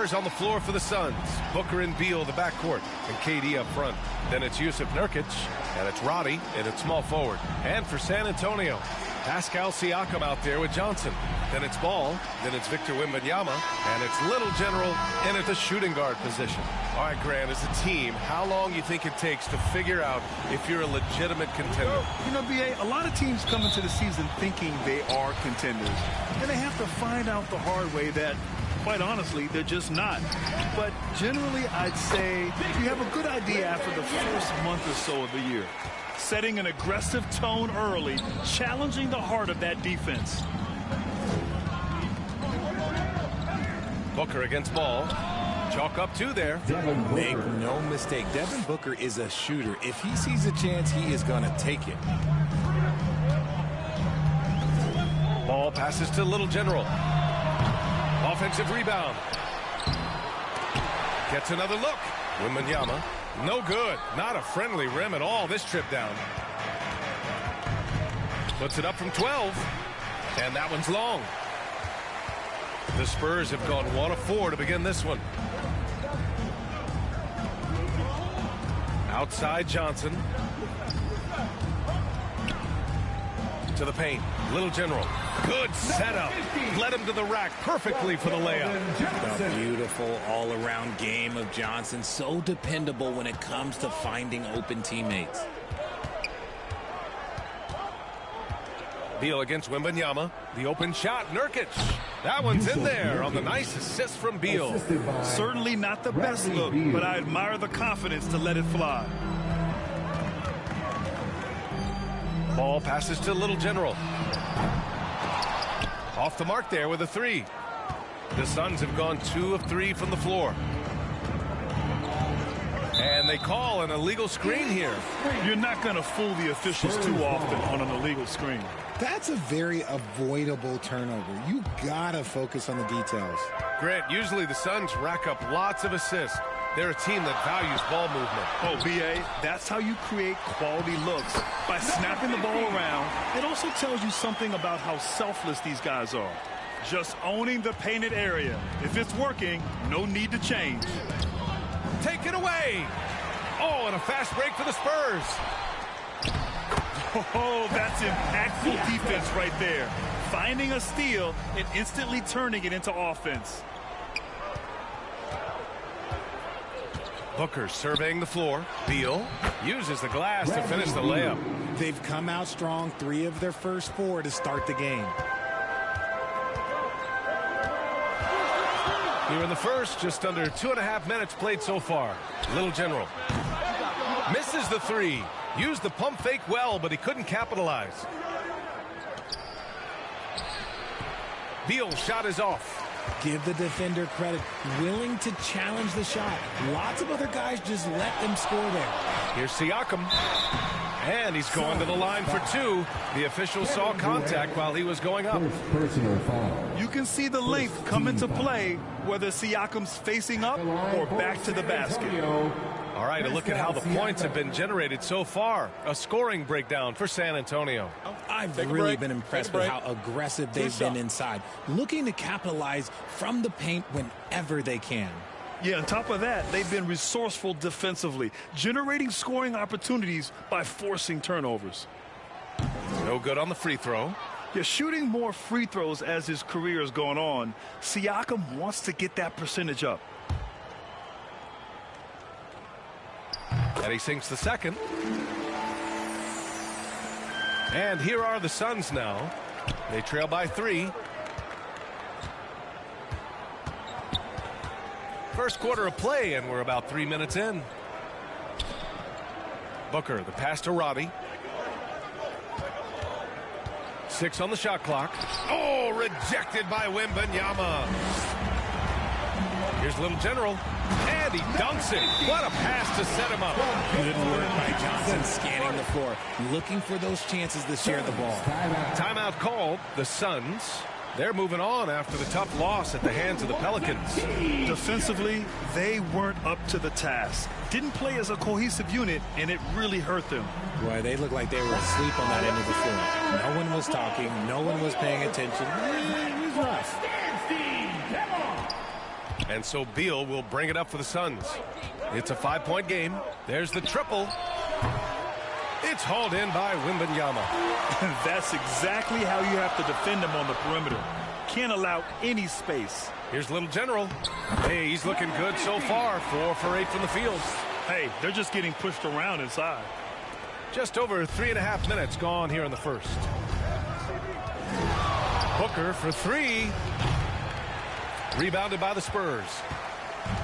Spurs on the floor for the Suns. Booker and Beal, the backcourt, and KD up front. Then it's Jusuf Nurkic, and it's Roddy, and it's small forward. And for San Antonio, Pascal Siakam out there with Johnson. Then it's Ball, then it's Victor Wembanyama, and it's Little General in at the shooting guard position. All right, Grant, as a team, how long do you think it takes to figure out if you're a legitimate contender? You know, B.A., a lot of teams come into the season thinking they are contenders, and they have to find out the hard way that, quite honestly, they're just not. But generally, I'd say you have a good idea after the first month or so of the year. Setting an aggressive tone early, challenging the heart of that defense. Booker against Ball. Chalk up two there. Make no mistake, Devin Booker is a shooter. If he sees a chance, he is going to take it. Ball passes to Little General. Offensive rebound. Gets another look. Wembanyama. No good. Not a friendly rim at all this trip down. Puts it up from 12. And that one's long. The Spurs have gone 1 of 4 to begin this one. Outside Johnson. To the paint. Little General. Good setup. Led him to the rack perfectly for the layup. A beautiful all-around game of Johnson. So dependable when it comes to finding open teammates. Beal against Wembanyama. The open shot. Nurkic. That one's in there on the nice assist from Beal. Certainly not the best look, but I admire the confidence to let it fly. Ball passes to Little General. Off the mark there with a three. The Suns have gone 2 of 3 from the floor. And they call an illegal screen here. You're not going to fool the officials too often on an illegal screen. That's a very avoidable turnover. You gotta focus on the details. Grant, usually the Suns rack up lots of assists. They're a team that values ball movement. Oh, B.A., that's how you create quality looks, by snapping the ball around. It also tells you something about how selfless these guys are. Just owning the painted area. If it's working, no need to change. Take it away. Oh, and a fast break for the Spurs. Oh, that's impactful defense right there. Finding a steal and instantly turning it into offense. Booker surveying the floor. Beal uses the glass to finish the layup. They've come out strong, 3 of their first 4 to start the game. Here in the first, just under 2.5 minutes played so far. Little General misses the three. Used the pump fake well, but he couldn't capitalize. Beal's shot is off. Give the defender credit. Willing to challenge the shot. Lots of other guys just let them score there. Here's Siakam. And he's going to the line for 2. The official saw contact while he was going up. You can see the length come into play, whether Siakam's facing up or back to the basket. All right, a look at how the points have been generated so far. A scoring breakdown for San Antonio. I've really been impressed with how aggressive they've been inside, looking to capitalize from the paint whenever they can. Yeah, on top of that, they've been resourceful defensively, generating scoring opportunities by forcing turnovers. No good on the free throw. Yeah, shooting more free throws as his career has gone on, Siakam wants to get that percentage up. And he sinks the second. And here are the Suns now. They trail by 3. First quarter of play, and we're about 3 minutes in. Booker, the pass to Roddy. 6 on the shot clock. Oh, rejected by Wembanyama. Here's Little General. And he dunks it. What a pass to set him up. Good work by Johnson scanning the floor, looking for those chances to share the ball. Timeout called. The Suns, they're moving on after the tough loss at the hands of the Pelicans. Defensively, they weren't up to the task. Didn't play as a cohesive unit, and it really hurt them. Boy, they looked like they were asleep on that end of the floor. No one was talking. No one was paying attention. It was rough. And so Beal will bring it up for the Suns. It's a 5-point game. There's the triple. It's hauled in by Wembanyama. That's exactly how you have to defend him on the perimeter. Can't allow any space. Here's Little General. Hey, he's looking good so far. 4 for 8 from the field. Hey, they're just getting pushed around inside. Just over 3.5 minutes gone here in the first. Booker for 3. Rebounded by the Spurs.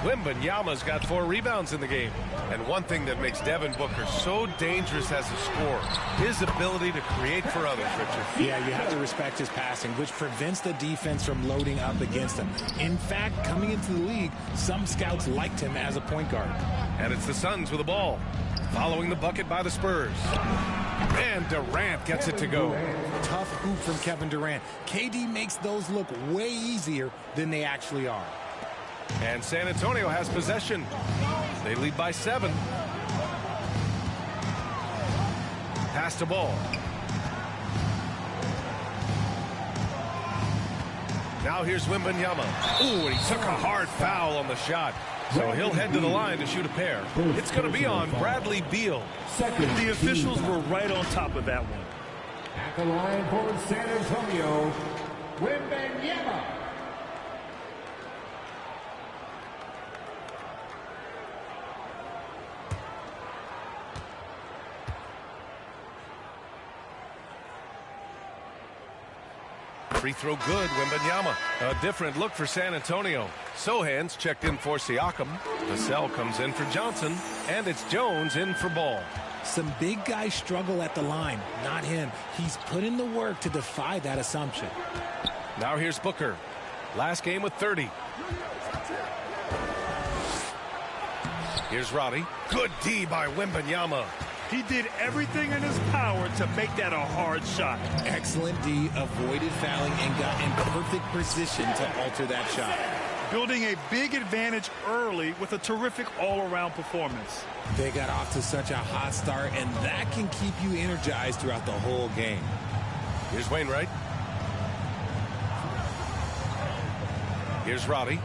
Wembanyama's got 4 rebounds in the game. And one thing that makes Devin Booker so dangerous as a scorer, his ability to create for others, Richard. Yeah, you have to respect his passing, which prevents the defense from loading up against him. In fact, coming into the league, some scouts liked him as a point guard. And it's the Suns with the ball, following the bucket by the Spurs. And Durant gets it to go. Tough hoop from Kevin Durant. KD makes those look way easier than they actually are. And San Antonio has possession. They lead by 7. Pass to ball. Now here's Wembanyama. Ooh, and he took a hard foul on the shot. So he'll head to the line to shoot a pair. It's going to be on Bradley Beal. The officials were right on top of that one. At the line for San Antonio, Wembanyama. Free throw good, Wembanyama. A different look for San Antonio. Sohan's checked in for Siakam. Vassell comes in for Johnson. And it's Jones in for Ball. Some big guys struggle at the line, not him. He's put in the work to defy that assumption. Now here's Booker. Last game with 30. Here's Roddy. Good D by Wembanyama. He did everything in his power to make that a hard shot. Excellent D, avoided fouling and got in perfect position to alter that shot. Building a big advantage early with a terrific all-around performance. They got off to such a hot start, and that can keep you energized throughout the whole game. Here's Wainwright. Here's Roddy.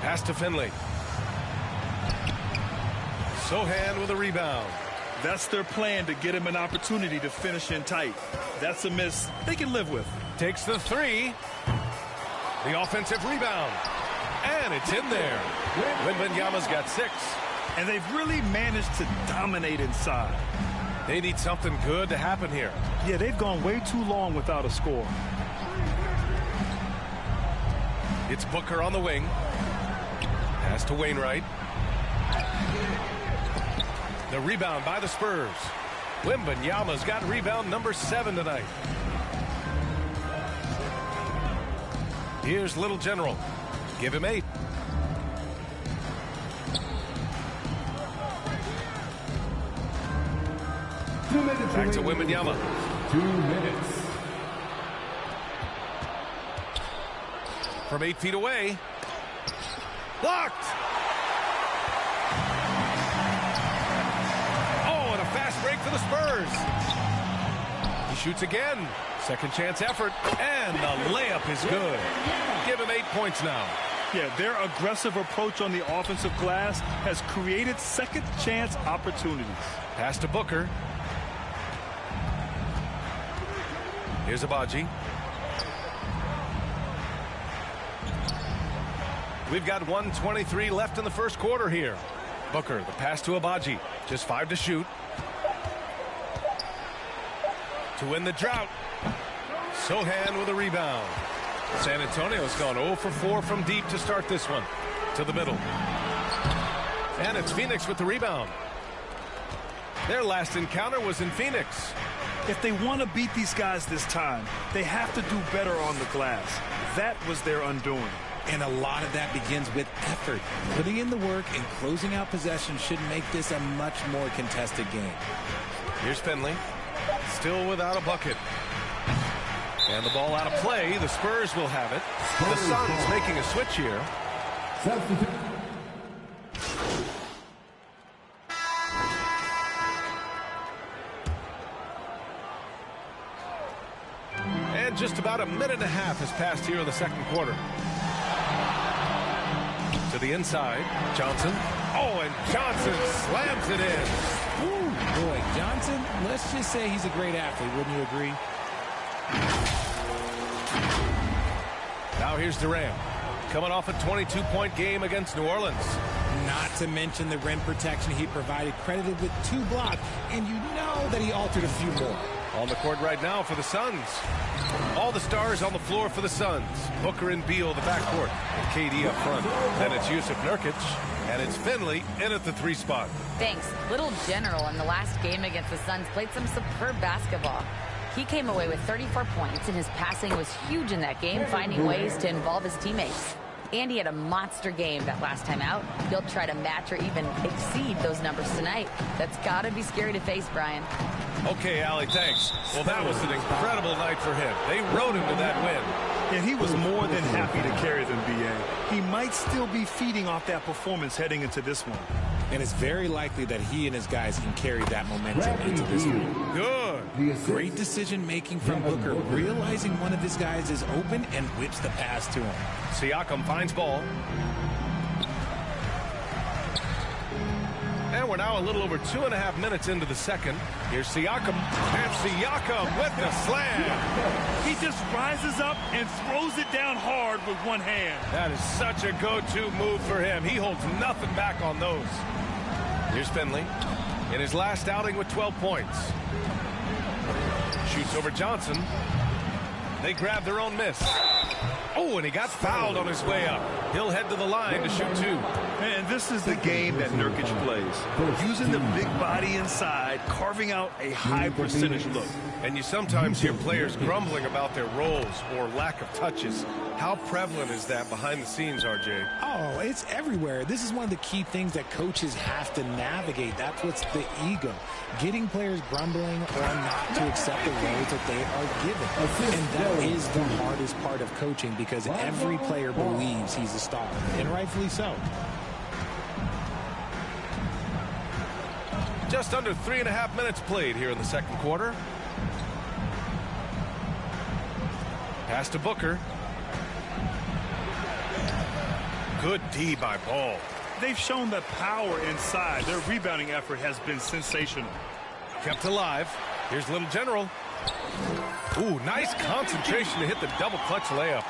Pass to Finley. Sohan with a rebound. That's their plan, to get him an opportunity to finish in tight. That's a miss they can live with. Takes the 3. The offensive rebound. And it's in there. Wembanyama's got 6. And they've really managed to dominate inside. They need something good to happen here. Yeah, they've gone way too long without a score. It's Booker on the wing. Pass to Wainwright. The rebound by the Spurs. Wembanyama's got rebound number 7 tonight. Here's Little General. Give him 8. Back to Wembanyama. 2 minutes. From 8 feet away. Blocked. Oh, and a fast break for the Spurs. He shoots again. Second chance effort. And the layup is good. Give him 8 points now. Yeah, their aggressive approach on the offensive glass has created second chance opportunities. Pass to Booker. Here's Abaji. We've got 1:23 left in the first quarter here. Booker, the pass to Abaji. Just 5 to shoot. To win the drought. Sohan with a rebound. San Antonio's gone 0 for 4 from deep to start this one. To the middle. And it's Phoenix with the rebound. Their last encounter was in Phoenix. If they want to beat these guys this time, they have to do better on the glass. That was their undoing. And a lot of that begins with effort. Putting in the work and closing out possession should make this a much more contested game. Here's Finley. Still without a bucket. And the ball out of play. The Spurs will have it. The Suns making a switch here. And just about a minute and a half has passed here in the second quarter. To the inside, Johnson. Oh, and Johnson slams it in. Ooh, boy, Johnson, let's just say he's a great athlete, wouldn't you agree? Now here's Durant, coming off a 22-point game against New Orleans. Not to mention the rim protection he provided, credited with 2 blocks, and you know that he altered a few more. On the court right now for the Suns. All the stars on the floor for the Suns. Booker and Beal, the backcourt, and KD up front. Then it's Jusuf Nurkic, and it's Finley in at the 3 spot. Thanks. Little General in the last game against the Suns played some superb basketball. He came away with 34 points, and his passing was huge in that game, finding ways to involve his teammates. And he had a monster game that last time out. He'll try to match or even exceed those numbers tonight. That's got to be scary to face, Brian. Okay, Allie, thanks. Well, that was an incredible night for him. They rode him to that win. And he was more than happy to carry them, B.A. He might still be feeding off that performance heading into this one. And it's very likely that he and his guys can carry that momentum into this one. Good. Great decision-making from Booker, realizing one of his guys is open and whips the pass to him. Siakam finds ball. And we're now a little over 2.5 minutes into the second. Here's Siakam. And Siakam with the slam. He just rises up and throws it down hard with one hand. That is such a go-to move for him. He holds nothing back on those. Here's Finley in his last outing with 12 points. Shoots over Johnson. They grab their own miss. Oh, and he got fouled on his way up. He'll head to the line to shoot 2. And this is the game that Nurkic plays. Using the big body inside, carving out a high percentage look. And you sometimes hear players grumbling about their roles or lack of touches. How prevalent is that behind the scenes, RJ? Oh, it's everywhere. This is one of the key things that coaches have to navigate. That's what's the ego. Getting players grumbling or not to accept the roles that they are given. And that is the hardest part of coaching because every player believes he's a star, and rightfully so. Just under 3.5 minutes played here in the second quarter. Pass to Booker. Good D by Ball. They've shown that power inside. Their rebounding effort has been sensational. Kept alive. Here's Little General. Ooh, nice concentration to hit the double clutch layup.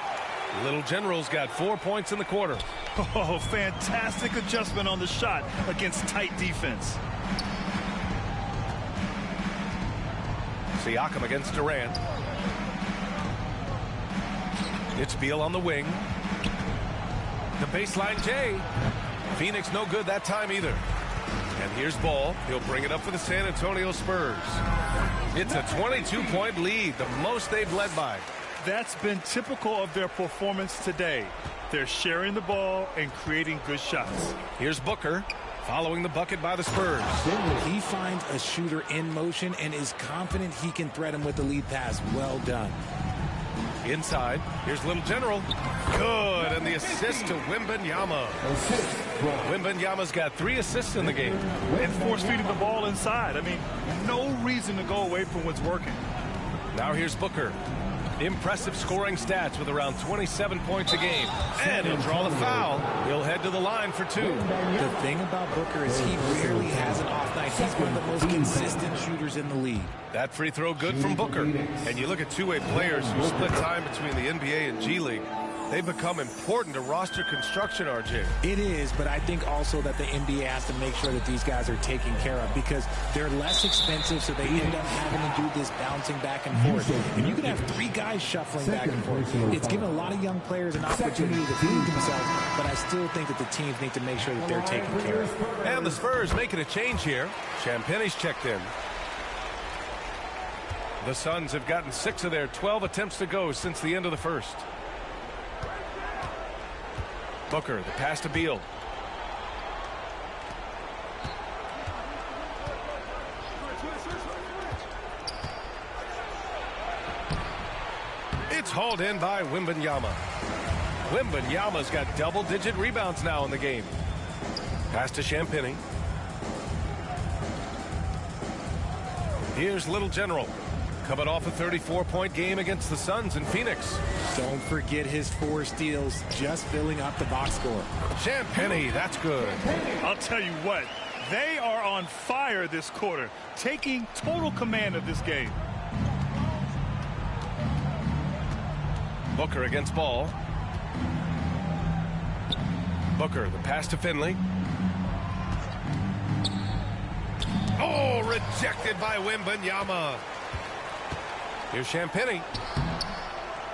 Little General's got 4 points in the quarter. Oh, fantastic adjustment on the shot against tight defense. Siakam against Durant. It's Beal on the wing. The baseline J. Phoenix no good that time either. And here's Ball. He'll bring it up for the San Antonio Spurs. It's a 22-point lead, the most they've led by. That's been typical of their performance today. They're sharing the ball and creating good shots. Here's Booker following the bucket by the Spurs. He finds a shooter in motion and is confident he can threat him with the lead pass. Well done. Inside, here's Little General. Good, and the assist to Wembanyama. Wembanyama's got 3 assists in the game. And force-feeding the ball inside. I mean, no reason to go away from what's working. Now here's Booker. Impressive scoring stats with around 27 points a game. And he'll draw the foul. He'll head to the line for 2. The thing about Booker is he rarely has an off night. He's one of the most consistent shooters in the league. That free throw good from Booker. And you look at two-way players who split time between the NBA and G League. They become important to roster construction, RJ. It is, but I think also that the NBA has to make sure that these guys are taken care of because they're less expensive, so they end up having to do this bouncing back and forth. And you can have 3 guys shuffling back and forth. It's given a lot of young players an opportunity to prove themselves, but I still think that the teams need to make sure that they're taken care of. And the Spurs making a change here. Champagne's checked in. The Suns have gotten 6 of their 12 attempts to go since the end of the first. Booker, the pass to Beal. It's hauled in by Wembanyama. Wembanyama's got double-digit rebounds now in the game. Pass to Champagnie. Here's Little General. coming off a 34-point game against the Suns in Phoenix. Don't forget his 4 steals, just filling up the box score. Champagnie, that's good. I'll tell you what, they are on fire this quarter, taking total command of this game. Booker against Ball. Booker, the pass to Finley. Oh, rejected by Wembanyama. Here's Champagnie.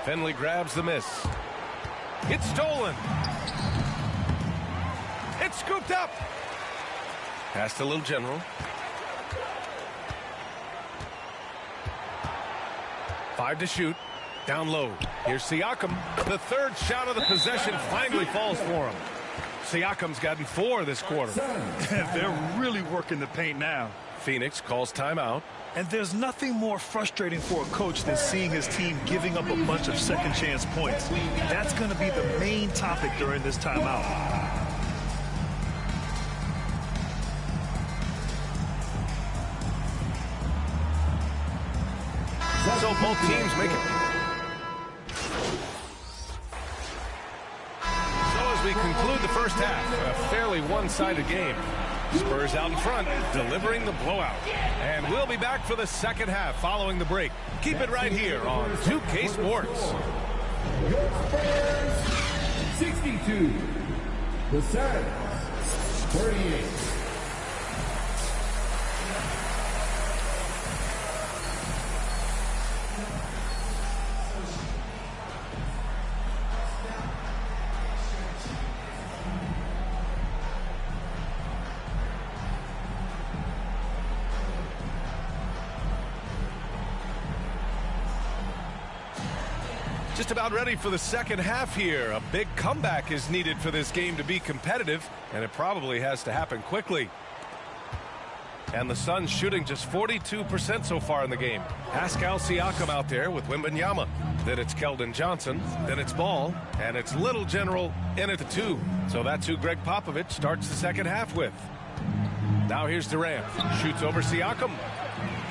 Finley grabs the miss. It's stolen. It's scooped up. Pass to Little General. Five to shoot. Down low. Here's Siakam. The third shot of the possession finally falls for him. Siakam's gotten 4 this quarter. They're really working the paint now. Phoenix calls timeout. And there's nothing more frustrating for a coach than seeing his team giving up a bunch of second chance points. That's going to be the main topic during this timeout. So both teams make it. So as we conclude the first half, a fairly one-sided game. Spurs out in front, delivering the blowout. And we'll be back for the second half following the break. Keep it right here on 2K Sports. Your Spurs, 62. The Suns, 38. Just about ready for the second half here. A big comeback is needed for this game to be competitive, and it probably has to happen quickly. And the Suns shooting just 42% so far in the game. Pascal Siakam out there with Wembanyama. Then it's Keldon Johnson. Then it's Ball. And it's Little General in at the 2. So that's who Greg Popovich starts the second half with. Now here's Durant. Shoots over Siakam.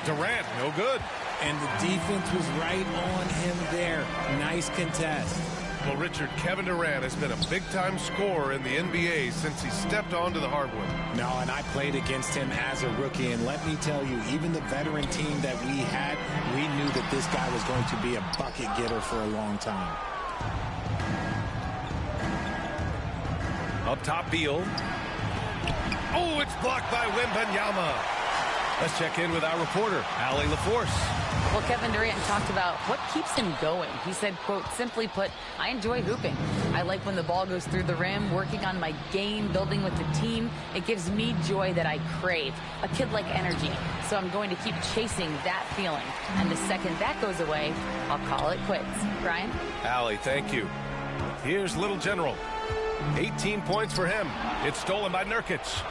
Durant, no good. And the defense was right on him there. Nice contest. Well, Richard, Kevin Durant has been a big-time scorer in the NBA since he stepped onto the hardwood. No, and I played against him as a rookie, and let me tell you, even the veteran team that we had, we knew that this guy was going to be a bucket getter for a long time. Up top, Beal. Oh, it's blocked by Wembanyama. Let's check in with our reporter, Allie LaForce. Well, Kevin Durant talked about what keeps him going. He said, quote, simply put, I enjoy hooping. I like when the ball goes through the rim, working on my game, building with the team. It gives me joy that I crave, a kid-like energy. So I'm going to keep chasing that feeling. And the second that goes away, I'll call it quits. Brian? Allie, thank you. Here's Little General. 18 points for him. It's stolen by Nurkic.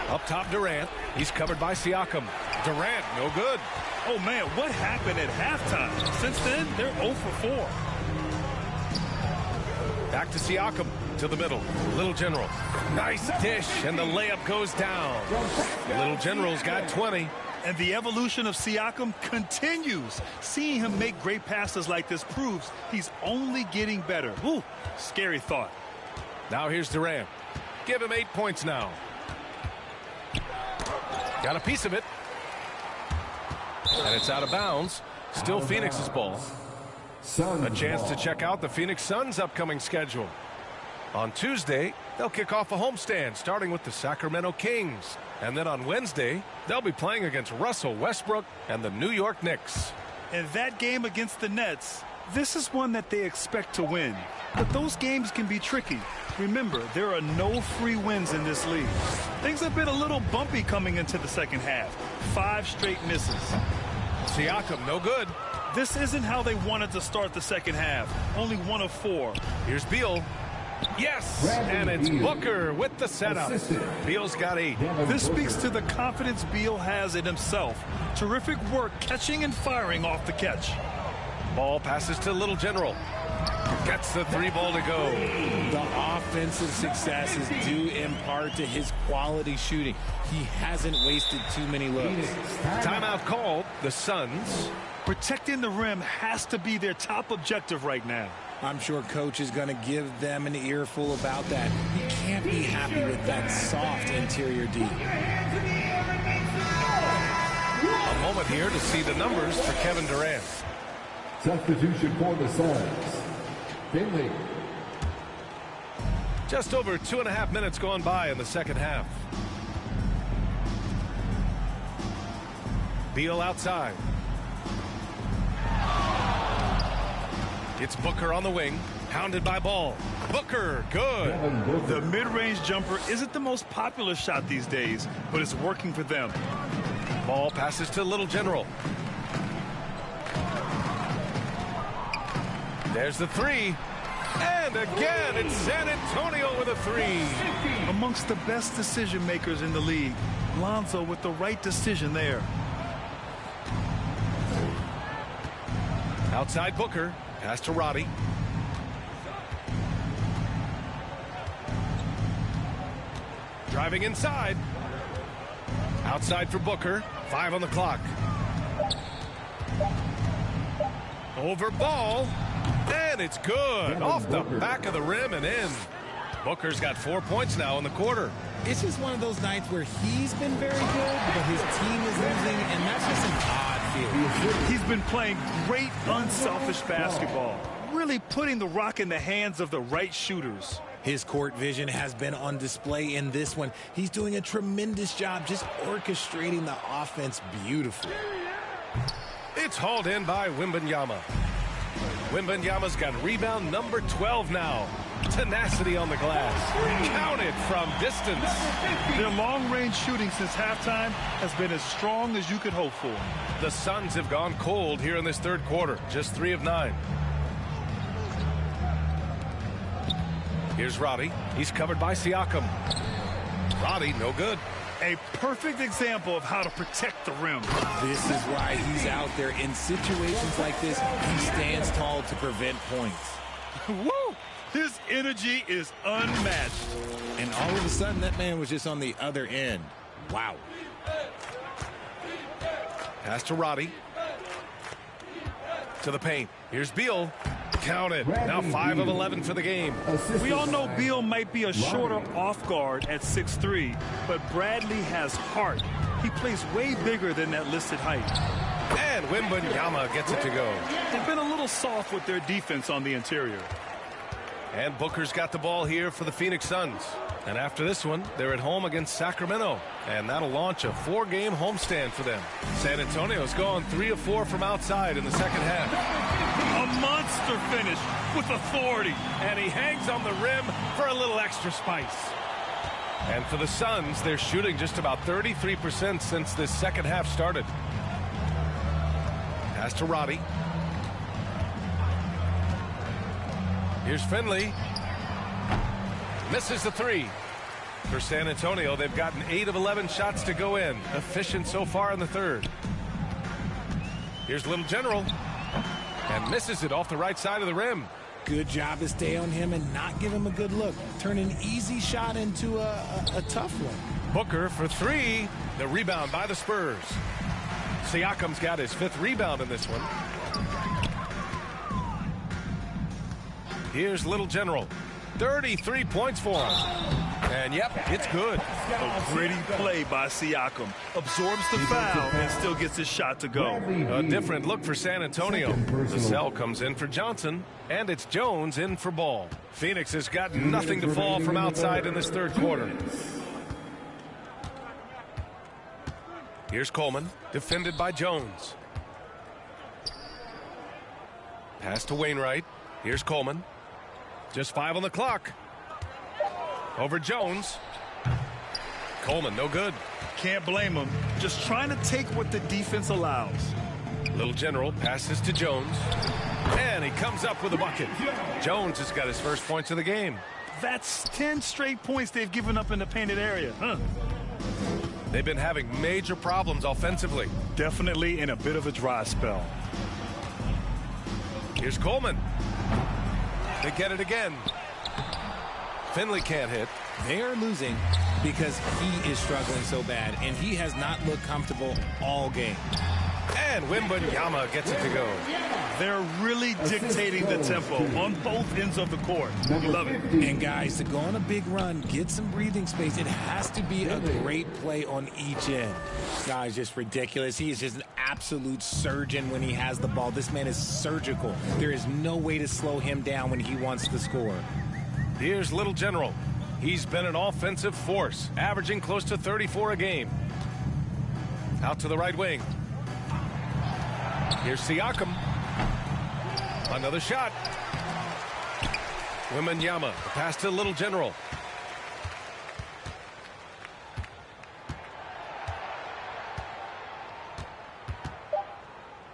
Up top, Durant. He's covered by Siakam. Durant, no good. Oh, man, what happened at halftime? Since then, they're 0 for 4. Back to Siakam, to the middle. Little General. Nice dish, and the layup goes down. Little General's got 20. And the evolution of Siakam continues. Seeing him make great passes like this proves he's only getting better. Ooh, scary thought. Now here's Durant. Give him 8 points now. Got a piece of it. And it's out of bounds. Still Phoenix's ball. A chance to check out the Phoenix Suns' upcoming schedule. On Tuesday, they'll kick off a homestand, starting with the Sacramento Kings. And then on Wednesday, they'll be playing against Russell Westbrook and the New York Knicks. And that game against the Nets, this is one that they expect to win. But those games can be tricky. Remember, there are no free wins in this league. Things have been a little bumpy coming into the second half. 5 straight misses. Siakam, no good. This isn't how they wanted to start the second half. Only 1 of 4. Here's Beal. Yes, and it's Booker with the setup. Beal's got 8. This speaks to the confidence Beal has in himself. Terrific work catching and firing off the catch. Ball passes to Little General. Gets the 3-ball to go. The offensive success is due in part to his quality shooting. He hasn't wasted too many looks. Timeout called. The Suns. Protecting the rim has to be their top objective right now. I'm sure coach is going to give them an earful about that. He can't be happy with that soft interior D. A moment here to see the numbers for Kevin Durant. Substitution for the Suns. Finley. Just over 2.5 minutes gone by in the second half. Beal outside. It's Booker on the wing, pounded by Ball. Booker, good. The mid-range jumper isn't the most popular shot these days, but it's working for them. Ball passes to Little General. There's the 3. And again, it's San Antonio with a 3. Amongst the best decision makers in the league, Lonzo with the right decision there. Outside Booker. Pass to Roddy. Driving inside. Outside for Booker. 5 on the clock. Over Ball. And it's good. Off the back of the rim and in. Booker's got 4 points now in the quarter. It's just one of those nights where he's been very good, but his team is losing, and that's just an odd feeling. He's been playing great, unselfish basketball, really putting the rock in the hands of the right shooters. His court vision has been on display in this one. He's doing a tremendous job just orchestrating the offense beautifully. It's hauled in by Wembanyama. Wembanyama's got rebound number 12 now. Tenacity on the glass. Counted from distance. Their long-range shooting since halftime has been as strong as you could hope for. The Suns have gone cold here in this third quarter. Just 3 of 9. Here's Roddy. He's covered by Siakam. Roddy, no good. A perfect example of how to protect the rim. This is why he's out there. In situations like this, he stands tall to prevent points. Woo! His energy is unmatched. And all of a sudden, that man was just on the other end. Wow. Pass to Roddy. To the paint. Here's Beal. Counted. Now 5 of 11 for the game. We all know Beal might be a shorter off guard at 6'3", but Bradley has heart. He plays way bigger than that listed height. And Wembanyama gets it to go. They've been a little soft with their defense on the interior. And Booker's got the ball here for the Phoenix Suns. And after this one, they're at home against Sacramento. And that'll launch a 4-game homestand for them. San Antonio's gone 3 of 4 from outside in the second half. A monster finish with authority. And he hangs on the rim for a little extra spice. And for the Suns, they're shooting just about 33% since this second half started. Pass to Roddy. Here's Finley. Misses the 3. For San Antonio, they've gotten 8 of 11 shots to go in. Efficient so far in the third. Here's Little General. And misses it off the right side of the rim. Good job to stay on him and not give him a good look. Turn an easy shot into a tough one. Booker for 3. The rebound by the Spurs. Siakam's got his 5th rebound in this one. Here's Little General. 33 points for him. And yep, it's good. A gritty play by Siakam. Absorbs the foul and still gets his shot to go. A different look for San Antonio. Vassell comes in for Johnson, and it's Jones in for Ball. Phoenix has got nothing to fall from outside in this third quarter. Here's Coleman, defended by Jones. Pass to Wainwright. Here's Coleman. Just 5 on the clock. Over Jones. Coleman, no good. Can't blame him. Just trying to take what the defense allows. Little General passes to Jones. And he comes up with a bucket. Jones has got his first points of the game. That's 10 straight points they've given up in the painted area. They've been having major problems offensively. Definitely in a bit of a dry spell. Here's Coleman. They get it again. Finley can't hit. They are losing because he is struggling so bad, and he has not looked comfortable all game. And Wembanyama gets it to go. They're really dictating the tempo on both ends of the court. We love it. And guys, to go on a big run, get some breathing space, it has to be a great play on each end. Guys, just ridiculous. He is just an absolute surgeon when he has the ball. This man is surgical. There is no way to slow him down when he wants to score. Here's Little General. He's been an offensive force, averaging close to 34 a game. Out to the right wing. Here's Siakam. Another shot. Wembanyama, the pass to Little General.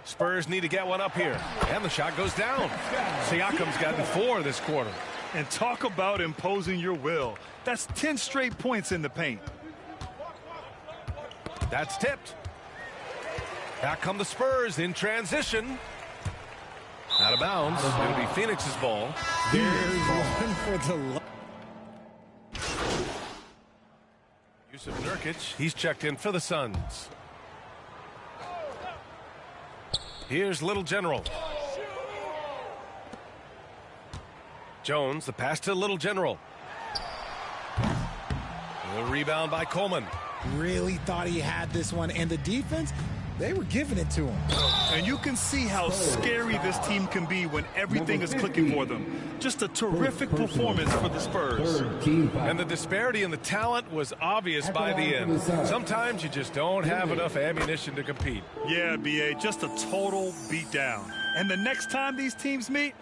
Spurs need to get one up here. And the shot goes down. Siakam's gotten 4 this quarter. And talk about imposing your will. That's 10 straight points in the paint. That's tipped. Back come the Spurs in transition. Out of bounds. It'll be Phoenix's ball. There's one for the... Jusuf Nurkic, he's checked in for the Suns. Here's Little General. Jones, the pass to Little General. The rebound by Coleman. Really thought he had this one, and the defense, they were giving it to him. And you can see how scary this team can be when everything is clicking for them. Just a terrific performance for the Spurs. And the disparity in the talent was obvious by the end. Sometimes you just don't have enough ammunition to compete. Yeah, B.A., just a total beatdown. And the next time these teams meet,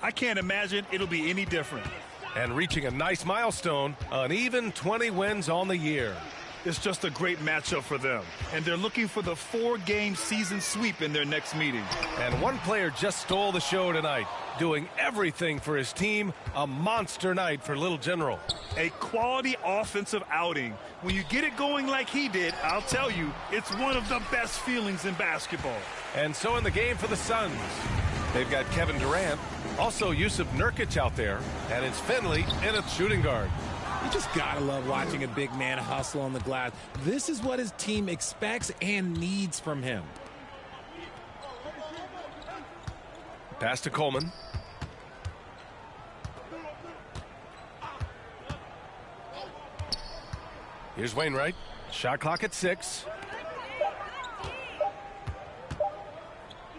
I can't imagine it'll be any different. And reaching a nice milestone, an even 20 wins on the year. It's just a great matchup for them. And they're looking for the 4-game season sweep in their next meeting. And one player just stole the show tonight, doing everything for his team. A monster night for Little General. A quality offensive outing. When you get it going like he did, I'll tell you, it's one of the best feelings in basketball. And so in the game for the Suns, they've got Kevin Durant, also Jusuf Nurkic out there, and it's Finley in at shooting guard. You just gotta love watching a big man hustle on the glass. This is what his team expects and needs from him. Pass to Coleman. Here's Wainwright. Shot clock at 6.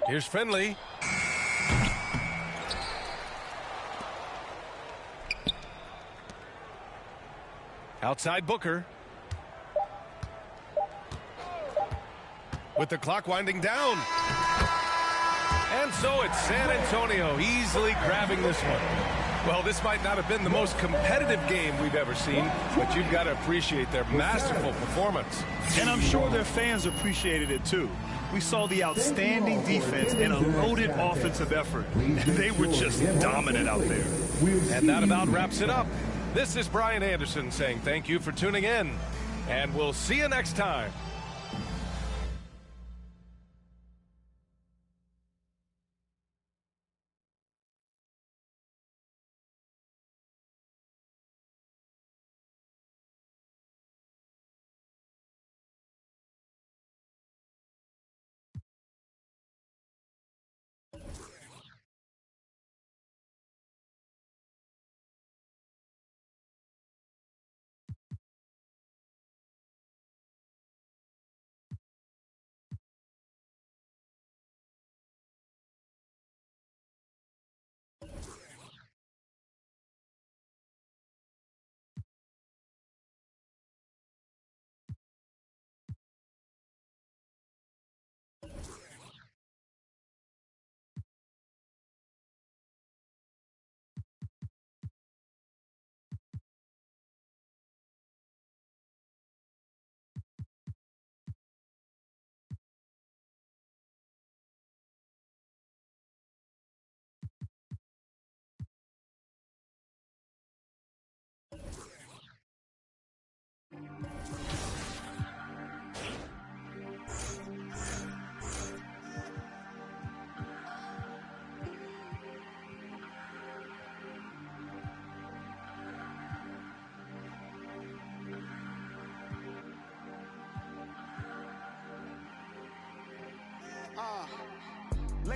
Here's Finley. Outside Booker. With the clock winding down. And so it's San Antonio easily grabbing this one. Well, this might not have been the most competitive game we've ever seen, but you've got to appreciate their masterful performance. And I'm sure their fans appreciated it too. We saw the outstanding defense and a loaded offensive effort. They were just dominant out there. And that about wraps it up. This is Brian Anderson saying thank you for tuning in, and we'll see you next time.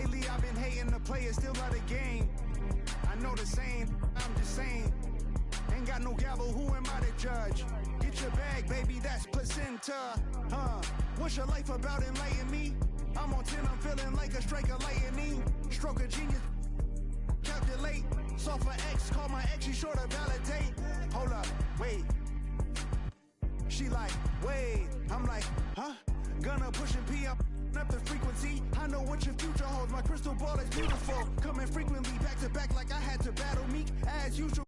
Lately I've been hating the players, still love the game. I know the saying, I'm just saying. Ain't got no gavel, who am I to judge? Get your bag, baby, that's placenta. What's your life about, enlighten me? I'm on 10, I'm feeling like a strike of lightning. Stroke of genius, calculate. Soft for X, call my ex, she sure to validate. Hold up, wait. She like, wait. I'm like, huh? Gonna push and pee up the frequency. I know what your future holds. My crystal ball is beautiful. Coming frequently back to back like I had to battle Meek. As usual.